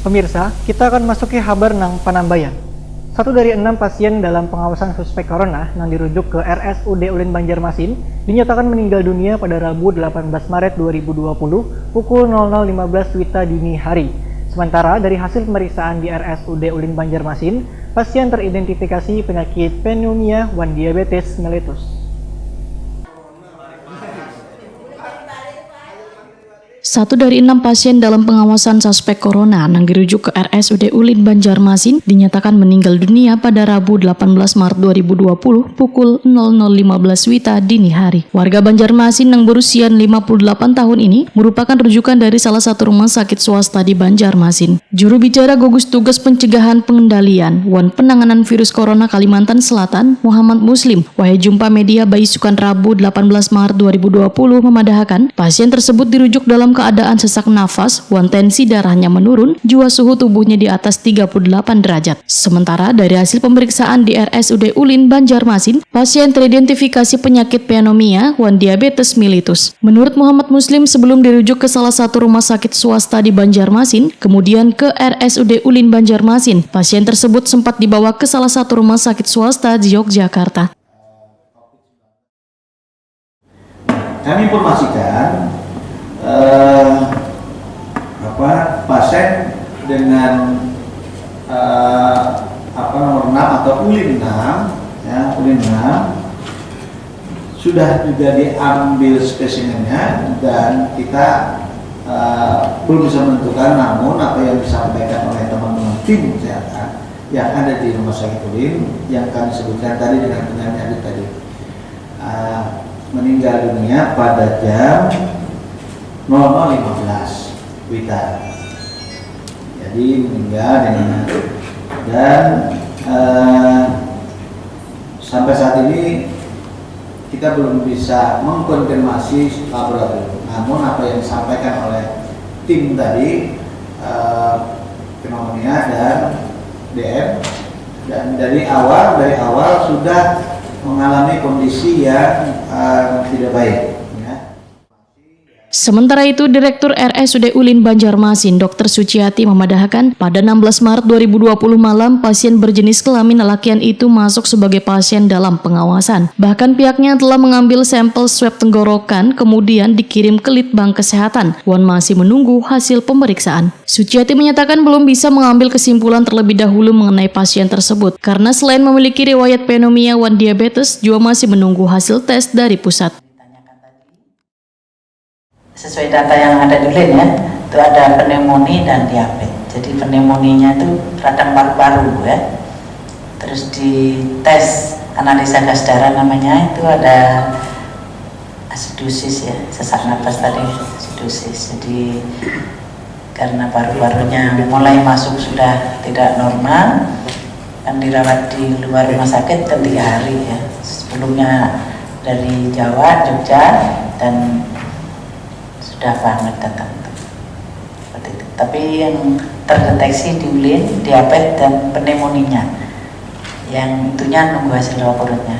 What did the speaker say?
Pemirsa, kita akan masuki kabar nang Panambayan. 1 dari 6 pasien dalam pengawasan suspek corona yang dirujuk ke RSUD Ulin Banjarmasin dinyatakan meninggal dunia pada Rabu 18 Maret 2020 pukul 00.15 WITA dini hari. Sementara dari hasil pemeriksaan di RSUD Ulin Banjarmasin, pasien teridentifikasi penyakit pneumonia wan diabetes mellitus. 1 dari 6 pasien dalam pengawasan suspek corona yang dirujuk ke RSUD Ulin Banjarmasin dinyatakan meninggal dunia pada Rabu 18 Maret 2020 pukul 00.15 WITA dini hari. Warga Banjarmasin yang berusia 58 tahun ini merupakan rujukan dari salah satu rumah sakit swasta di Banjarmasin. Juru bicara gugus tugas pencegahan pengendalian wan penanganan virus corona Kalimantan Selatan, Muhammad Muslim, wahai jumpa media Baisukan Rabu 18 Maret 2020 memadahkan pasien tersebut dirujuk dalam keadaan sesak nafas, wan tensi darahnya menurun, jua suhu tubuhnya di atas 38 derajat. Sementara dari hasil pemeriksaan di RSUD Ulin Banjarmasin, pasien teridentifikasi penyakit pneumonia wan diabetes mellitus. Menurut Muhammad Muslim, sebelum dirujuk ke salah satu rumah sakit swasta di Banjarmasin, kemudian ke RSUD Ulin Banjarmasin, pasien tersebut sempat dibawa ke salah satu rumah sakit swasta di Yogyakarta. Kami informasikan pasien dengan nomor 6 atau Ulin 6 ya, Ulin 6 sudah juga diambil spesimennya dan kita belum bisa menentukan, namun apa yang disampaikan oleh teman-teman tim kesehatan yang ada di rumah sakit Ulin yang kami sebutkan tadi dengan penyanyi tadi meninggal dunia pada jam 00.15 WITA. Jadi meninggal dan sampai saat ini kita belum bisa mengkonfirmasi laboratorium. Namun apa yang disampaikan oleh tim tadi pneumonia dan DM dan dari awal sudah mengalami kondisi yang tidak baik. Sementara itu, Direktur RSUD Ulin Banjarmasin, Dr. Suciati memadahkan pada 16 Maret 2020 malam, pasien berjenis kelamin lelakian itu masuk sebagai pasien dalam pengawasan. Bahkan pihaknya telah mengambil sampel swab tenggorokan, kemudian dikirim ke Litbang Kesehatan. Wan masih menunggu hasil pemeriksaan. Suciati menyatakan belum bisa mengambil kesimpulan terlebih dahulu mengenai pasien tersebut, karena selain memiliki riwayat pneumonia wan diabetes, juga masih menunggu hasil tes dari pusat. Sesuai data yang ada di Ulin ya, itu ada pneumonia dan diabetes. Jadi pneumonianya itu radang paru-paru ya. Terus di tes analisa gas darah namanya itu ada asidosis ya, sesak napas tadi asidosis. Jadi karena paru-parunya mulai masuk sudah tidak normal, kan dirawat di luar rumah sakit 3 hari ya. Sebelumnya dari Jawa, Jogja dan sudah banget datang seperti itu. Tapi yang terdeteksi di Ulin diabetes dan pneumonia, yang itunya nunggu hasil laboratoriumnya.